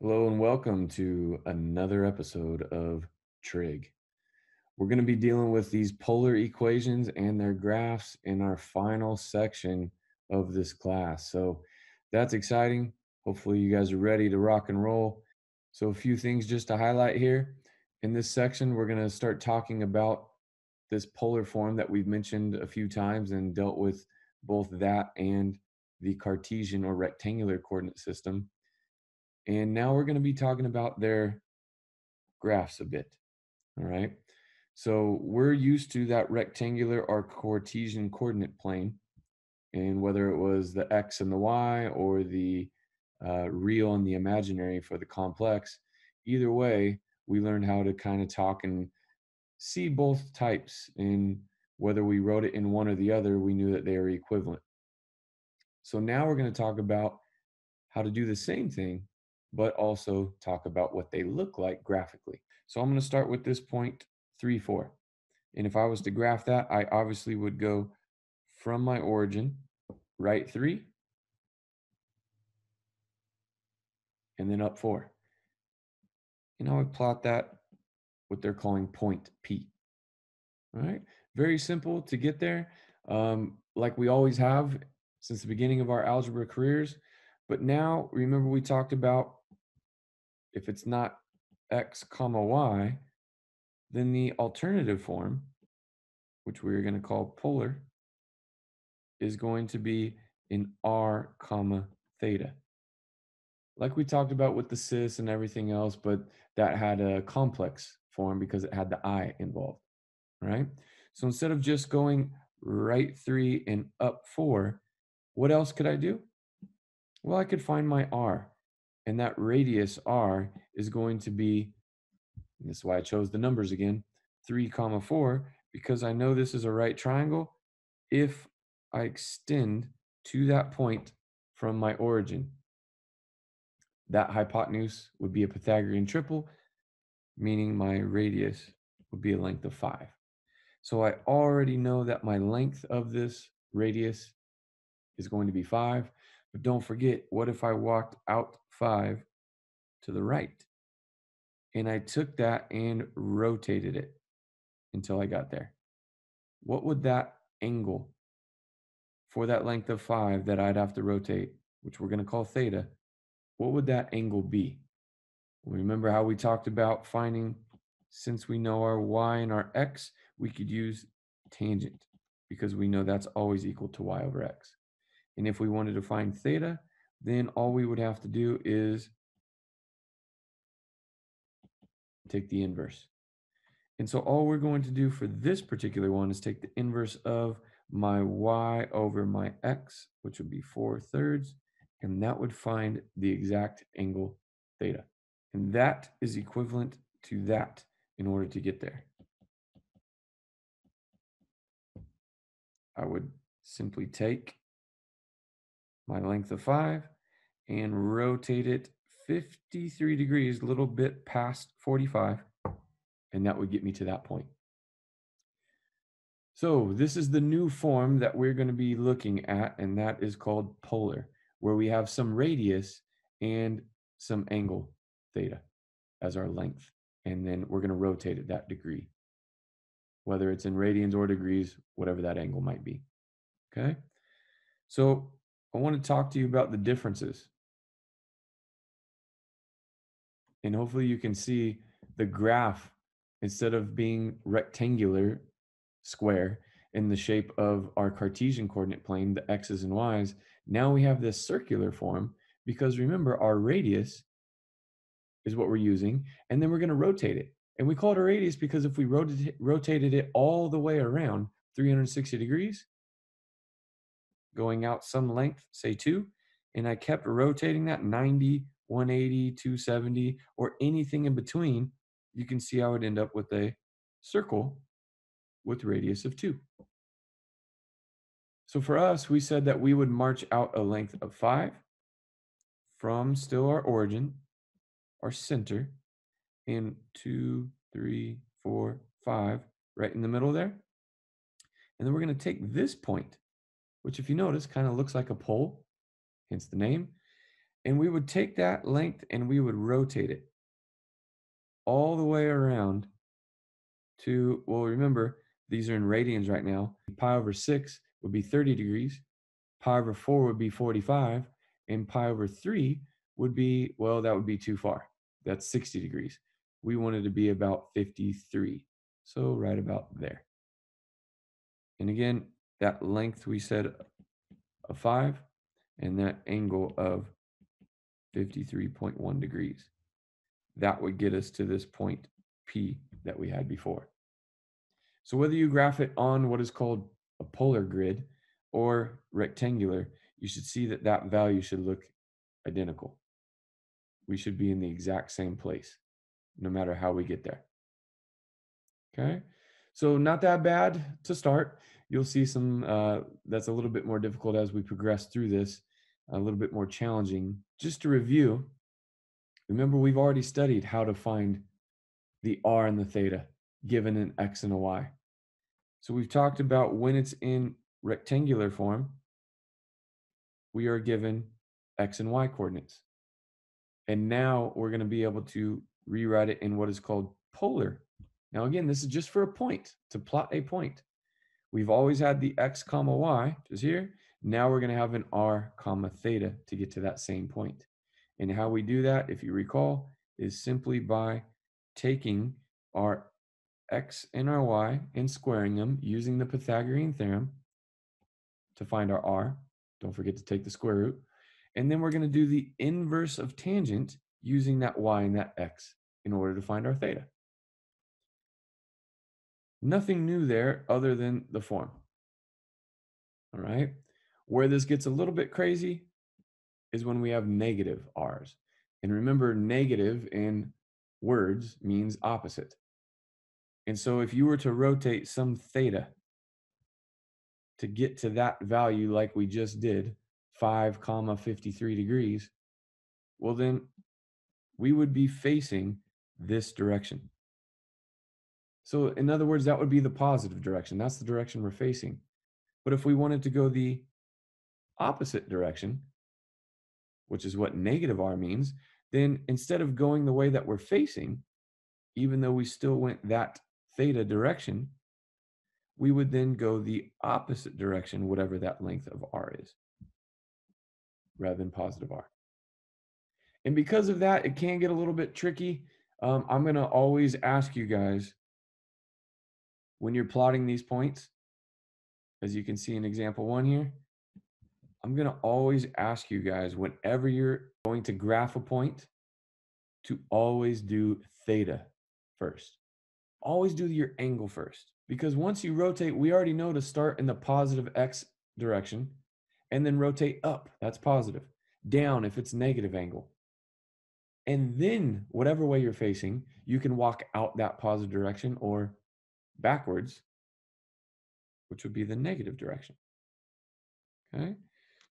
Hello and welcome to another episode of Trig. We're going to be dealing with these polar equations and their graphs in our final section of this class. So that's exciting. Hopefully, you guys are ready to rock and roll. So, a few things just to highlight here. In this section, we're going to start talking about this polar form that we've mentioned a few times and dealt with both that and the Cartesian or rectangular coordinate system. And now we're going to be talking about their graphs a bit. All right. So we're used to that rectangular or Cartesian coordinate plane. And whether it was the X and the Y or the real and the imaginary for the complex, either way, we learned how to kind of talk and see both types. And whether we wrote it in one or the other, we knew that they were equivalent. So now we're going to talk about how to do the same thing, but also talk about what they look like graphically. So I'm going to start with this point 3, 4. And if I was to graph that, I obviously would go from my origin, right 3, and then up 4. And I would plot that what they're calling point P. All right. Very simple to get there, like we always have since the beginning of our algebra careers. But now, remember, we talked about if it's not x comma y, then the alternative form, which we're going to call polar, is going to be in r comma theta. Like we talked about with the cis and everything else, but that had a complex form because it had the I involved, right? So instead of just going right 3 and up 4, what else could I do? Well, I could find my r, and that radius r is going to be, and this is why I chose the numbers again, 3 comma 4, because I know this is a right triangle if I extend to that point from my origin. That hypotenuse would be a Pythagorean triple, meaning my radius would be a length of 5. So I already know that my length of this radius is going to be 5. But don't forget, what if I walked out 5 to the right? And I took that and rotated it until I got there. What would that angle for that length of 5 that I'd have to rotate, which we're going to call theta, what would that angle be? Remember how we talked about finding, since we know our y and our x, we could use tangent because we know that's always equal to y over x. And if we wanted to find theta, then all we would have to do is take the inverse. And so all we're going to do for this particular one is take the inverse of my y over my x, which would be 4/3, and that would find the exact angle theta. And that is equivalent to that in order to get there. I would simply take my length of 5 and rotate it 53 degrees, a little bit past 45, and that would get me to that point. So this is the new form that we're going to be looking at, and that is called polar, where we have some radius and some angle theta as our length. And then we're going to rotate it that degree, whether it's in radians or degrees, whatever that angle might be. Okay. So I want to talk to you about the differences. And hopefully you can see the graph, instead of being rectangular, square, in the shape of our Cartesian coordinate plane, the x's and y's, now we have this circular form because remember our radius is what we're using, and then we're going to rotate it. And we call it a radius because if we rotated it all the way around 360 degrees, going out some length, say 2, and I kept rotating that 90, 180, 270, or anything in between, you can see I would end up with a circle with radius of 2. So for us, we said that we would march out a length of 5 from still our origin, our center, in 2, 3, 4, 5, right in the middle there. And then we're going to take this point, which if you notice kind of looks like a pole, hence the name. And we would take that length and we would rotate it all the way around to, well, remember, these are in radians right now. Pi over 6 would be 30 degrees. Pi over 4 would be 45. And pi over 3 would be, well, that would be too far. That's 60 degrees. We wanted to be about 53. So right about there. And again, that length we said of 5 and that angle of 53.1 degrees. That would get us to this point P that we had before. So whether you graph it on what is called a polar grid or rectangular, you should see that that value should look identical. We should be in the exact same place, no matter how we get there. Okay, so not that bad to start. You'll see some that's a little bit more difficult as we progress through this, a little bit more challenging. Just to review, remember we've already studied how to find the r and the theta given an x and a y. So we've talked about when it's in rectangular form, we are given x and y coordinates. And now we're going to be able to rewrite it in what is called polar. Now, again, this is just for a point, to plot a point. We've always had the x comma y, just here. Now we're going to have an r comma theta to get to that same point. And how we do that, if you recall, is simply by taking our x and our y and squaring them using the Pythagorean theorem to find our r. Don't forget to take the square root. And then we're going to do the inverse of tangent using that y and that x in order to find our theta. Nothing new there other than the form. All right. Where this gets a little bit crazy is when we have negative r's. And remember, negative in words means opposite. And so if you were to rotate some theta to get to that value like we just did, 5 comma 53 degrees, well then we would be facing this direction. So in other words, that would be the positive direction. That's the direction we're facing. But if we wanted to go the opposite direction, which is what negative r means, then instead of going the way that we're facing, even though we still went that theta direction, we would then go the opposite direction, whatever that length of r is, rather than positive r. And because of that, it can get a little bit tricky. I'm going to always ask you guys, when you're plotting these points, as you can see in example 1 here, I'm going to always ask you guys, whenever you're going to graph a point, to always do theta first. Always do your angle first. Because once you rotate, we already know to start in the positive x direction and then rotate up. That's positive. Down if it's negative angle. And then whatever way you're facing, you can walk out that positive direction or backwards, which would be the negative direction. Okay.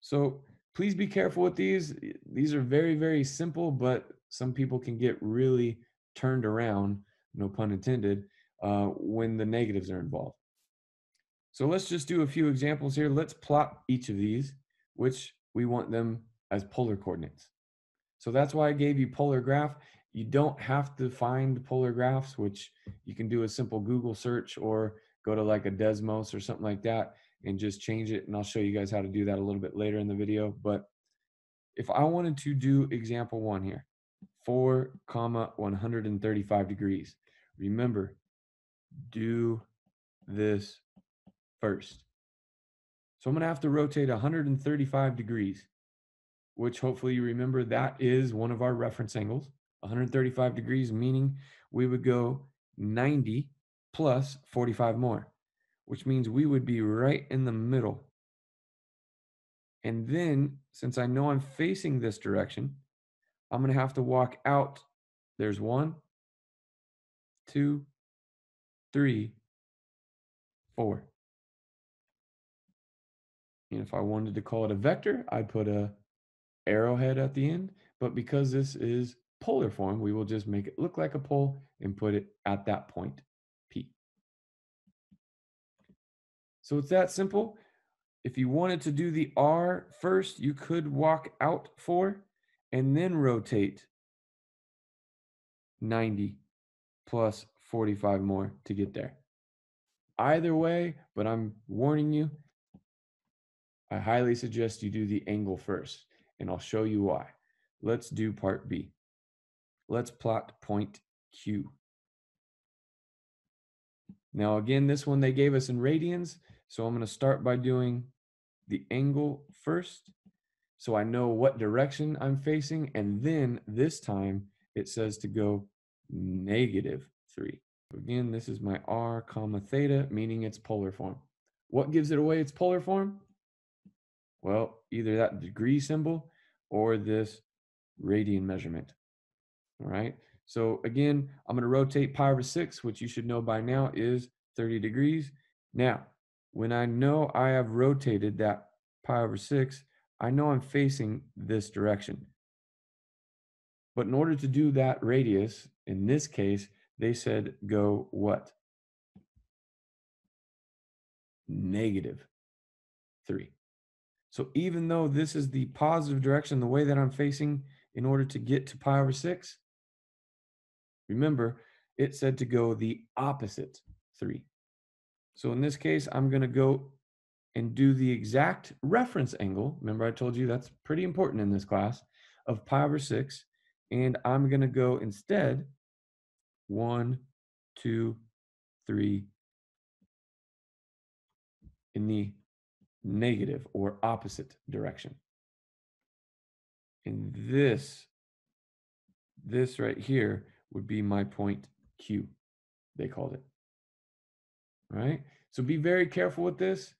So please be careful with these. These are very, very simple, but some people can get really turned around, no pun intended, when the negatives are involved. So let's just do a few examples here. Let's plot each of these, which we want them as polar coordinates. So that's why I gave you polar graph. You don't have to find polar graphs, which you can do a simple Google search or go to like a Desmos or something like that and just change it. And I'll show you guys how to do that a little bit later in the video. But if I wanted to do example 1 here, 4 comma 135 degrees, remember, do this first. So I'm going to have to rotate 135 degrees, which hopefully you remember that is one of our reference angles. 135 degrees, meaning we would go 90 plus 45 more, which means we would be right in the middle. And then, since I know I'm facing this direction, I'm going to have to walk out. There's 1, 2, 3, 4. And if I wanted to call it a vector, I'd put a arrowhead at the end. But because this is polar form, we will just make it look like a pole and put it at that point, P. So it's that simple. If you wanted to do the R first, you could walk out 4 and then rotate 90 plus 45 more to get there. Either way, but I'm warning you, I highly suggest you do the angle first, and I'll show you why. Let's do part B. Let's plot point Q. Now again, this one they gave us in radians, so I'm going to start by doing the angle first, so I know what direction I'm facing, and then this time it says to go -3. Again, this is my r comma theta, meaning it's polar form. What gives it away its polar form? Well, either that degree symbol or this radian measurement. All right. So again, I'm going to rotate pi over 6, which you should know by now is 30 degrees. Now, when I know I have rotated that pi over 6, I know I'm facing this direction. But in order to do that radius, in this case, they said go what? -3. So even though this is the positive direction, the way that I'm facing in order to get to pi over 6, remember, it said to go the opposite 3. So in this case, I'm going to go and do the exact reference angle. Remember, I told you that's pretty important in this class of pi over 6. And I'm going to go instead 1, 2, 3 in the negative or opposite direction. And this right here would be my point Q, they called it. All right. So be very careful with this.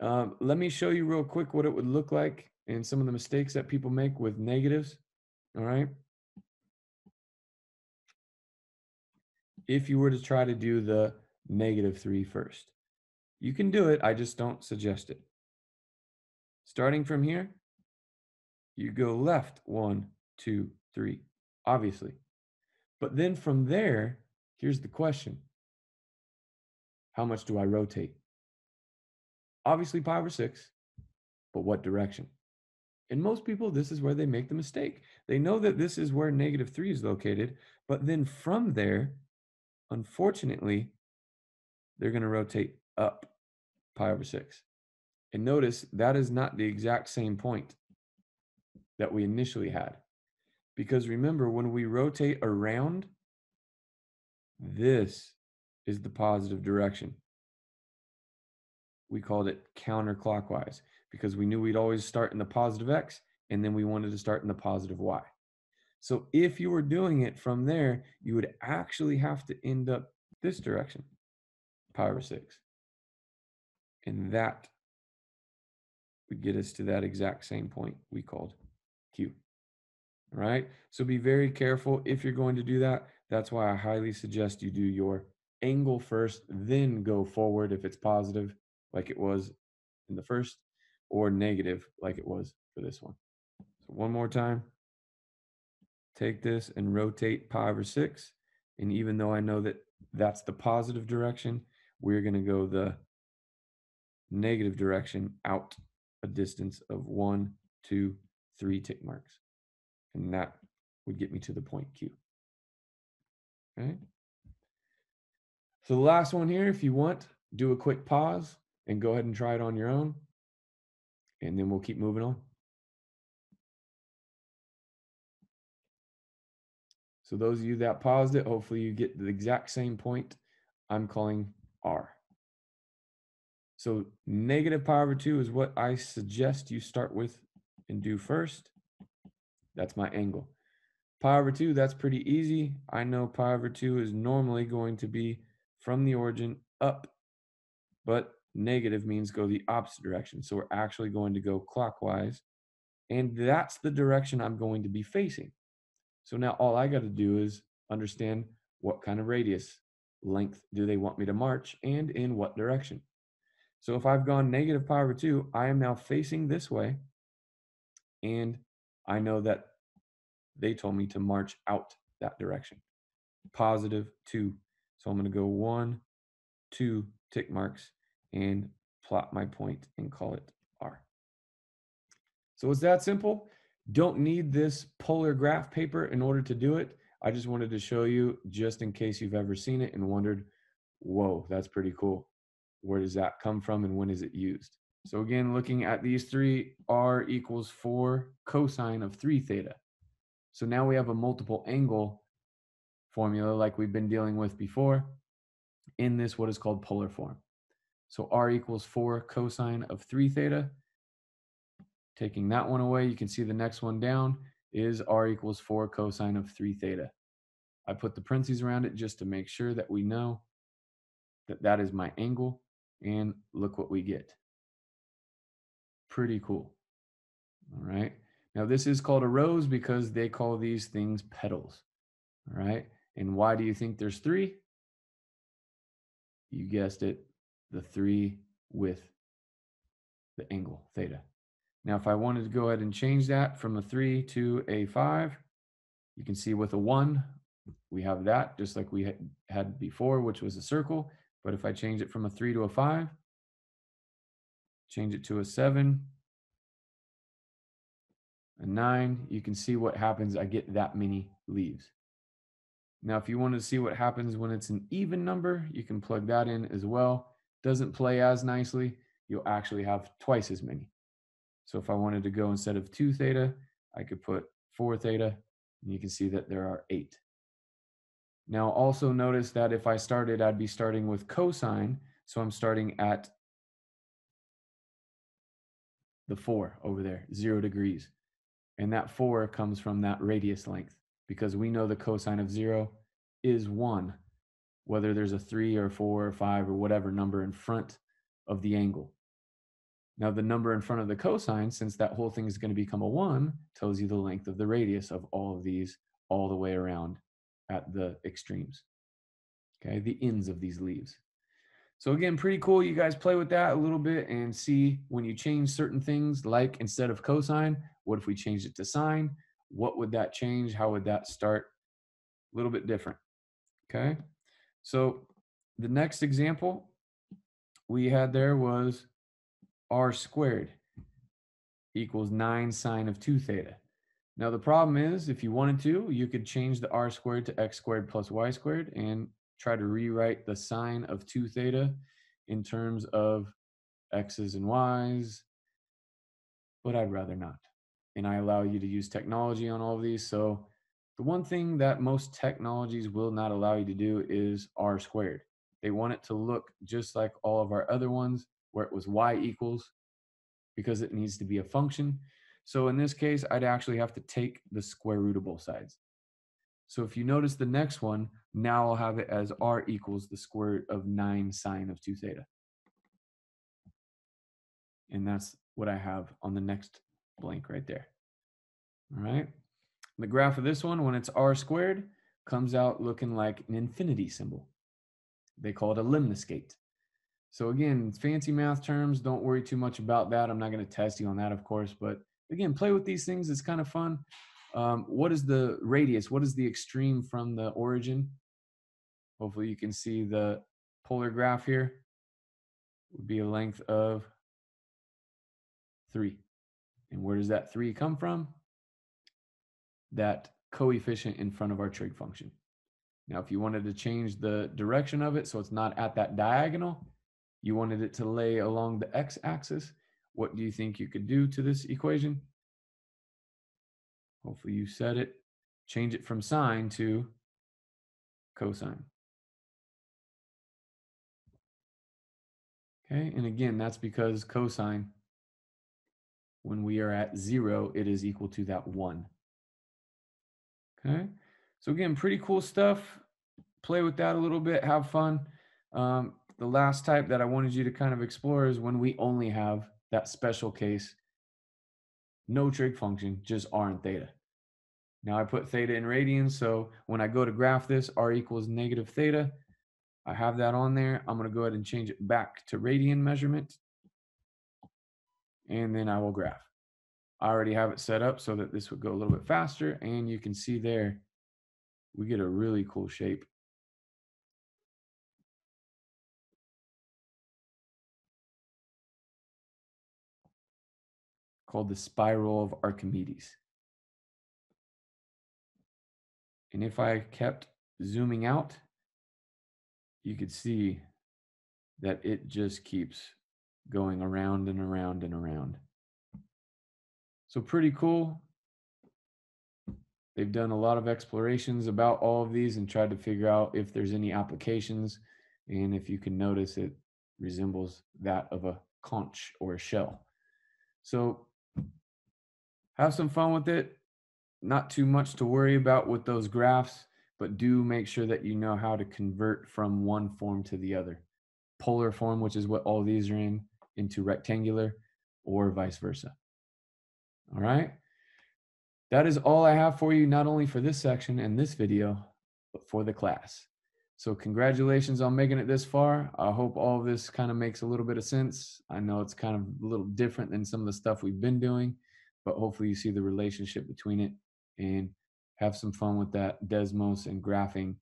Let me show you real quick what it would look like and some of the mistakes that people make with negatives. All right. If you were to try to do the -3 first, you can do it. I just don't suggest it. Starting from here, you go left 1, 2, 3, obviously. But then from there, here's the question. How much do I rotate? Obviously pi over 6, but what direction? And most people, this is where they make the mistake. They know that this is where -3 is located, but then from there, unfortunately, they're going to rotate up pi over 6. And notice that is not the exact same point that we initially had. Because remember, when we rotate around, this is the positive direction. We called it counterclockwise because we knew we'd always start in the positive x, and then we wanted to start in the positive y. So if you were doing it from there, you would actually have to end up this direction, pi over 6. And that would get us to that exact same point we called Q. All right. So be very careful if you're going to do that. That's why I highly suggest you do your angle first, then go forward if it's positive, like it was in the first, or negative, like it was for this one. So one more time. Take this and rotate pi over 6. And even though I know that that's the positive direction, we're going to go the negative direction out a distance of 1, 2, 3 tick marks. And that would get me to the point Q. Okay. So the last one here, if you want, do a quick pause and go ahead and try it on your own. And then we'll keep moving on. So those of you that paused it, hopefully you get the exact same point I'm calling R. So negative pi over 2 is what I suggest you start with and do first. That's my angle. Pi over 2, that's pretty easy. I know pi over 2 is normally going to be from the origin up, but negative means go the opposite direction. So we're actually going to go clockwise, and that's the direction I'm going to be facing. So now all I got to do is understand what kind of radius length do they want me to march and in what direction. So if I've gone negative pi over 2, I am now facing this way, and I know that they told me to march out that direction, positive 2. So I'm going to go 1, 2 tick marks and plot my point and call it R. So it's that simple. Don't need this polar graph paper in order to do it. I just wanted to show you just in case you've ever seen it and wondered, whoa, that's pretty cool. Where does that come from and when is it used? So again, looking at these three, r equals 4 cosine of 3 theta. So now we have a multiple angle formula like we've been dealing with before in this what is called polar form. So r equals 4 cosine of 3 theta. Taking that one away, you can see the next one down is r equals 4 cosine of 3 theta. I put the parentheses around it just to make sure that we know that that is my angle, and look what we get. Pretty cool. All right. Now this is called a rose because they call these things petals. All right. And why do you think there's three? You guessed it, the three with the angle theta. Now, if I wanted to go ahead and change that from a 3 to a 5, you can see with a 1, we have that just like we had before, which was a circle. But if I change it from a 3 to a 5, change it to a 7, a 9, you can see what happens. I get that many leaves. Now, if you wanted to see what happens when it's an even number, you can plug that in as well. Doesn't play as nicely. You'll actually have twice as many. So if I wanted to go instead of 2 theta, I could put 4 theta, and you can see that there are 8. Now also notice that if I started, I'd be starting with cosine. So I'm starting at the 4 over there, 0 degrees. And that 4 comes from that radius length because we know the cosine of 0 is 1, whether there's a 3 or 4 or 5 or whatever number in front of the angle. Now the number in front of the cosine, since that whole thing is going to become a 1, tells you the length of the radius of all of these all the way around at the extremes. Okay, the ends of these leaves. So again, pretty cool. You guys play with that a little bit and see when you change certain things, like instead of cosine, what if we changed it to sine? What would that change? How would that start? A little bit different. Okay. So the next example we had there was r squared equals 9 sine of 2 theta. Now the problem is if you wanted to, you could change the r squared to x squared plus y squared and try to rewrite the sine of 2 theta in terms of x's and y's, but I'd rather not. And I allow you to use technology on all of these. So the one thing that most technologies will not allow you to do is r squared. They want it to look just like all of our other ones where it was y equals because it needs to be a function. So in this case, I'd actually have to take the square root of both sides. So if you notice the next one, now I'll have it as r equals the square root of 9 sine of 2 theta. And that's what I have on the next blank right there. All right. The graph of this one, when it's r squared, comes out looking like an infinity symbol. They call it a lemniscate. So again, fancy math terms, don't worry too much about that. I'm not going to test you on that, of course, but again, play with these things. It's kind of fun. What is the radius? What is the extreme from the origin? Hopefully you can see the polar graph here. Would be a length of 3. And where does that 3 come from? That coefficient in front of our trig function. Now, if you wanted to change the direction of it so it's not at that diagonal, you wanted it to lay along the x-axis, what do you think you could do to this equation? Hopefully you said it. Change it from sine to cosine. Okay, and again, that's because cosine, when we are at 0, it is equal to that 1. Okay, so again, pretty cool stuff. Play with that a little bit, have fun. The last type that I wanted you to kind of explore is when we only have that special case, no trig function, just r and theta. Now I put theta in radians, so when I go to graph this, r equals negative theta. I have that on there. I'm going to go ahead and change it back to radian measurement, and then I will graph. I already have it set up so that this would go a little bit faster, and you can see there, we get a really cool shape. Called the spiral of Archimedes. And if I kept zooming out, you could see that it just keeps going around and around and around. So pretty cool. They've done a lot of explorations about all of these and tried to figure out if there's any applications. And if you can notice, it resembles that of a conch or a shell. So have some fun with it. Not too much to worry about with those graphs, but do make sure that you know how to convert from one form to the other. Polar form, which is what all these are in, into rectangular, or vice versa. All right. That is all I have for you, not only for this section and this video, but for the class. So congratulations on making it this far. I hope all of this kind of makes a little bit of sense. I know it's kind of a little different than some of the stuff we've been doing, but hopefully you see the relationship between it and have some fun with that Desmos and graphing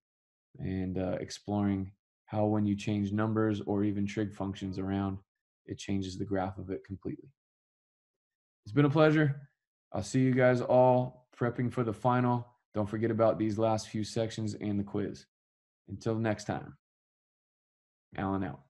and exploring how when you change numbers or even trig functions around, it changes the graph of it completely. It's been a pleasure. I'll see you guys all prepping for the final. Don't forget about these last few sections and the quiz. Until next time, Alan out.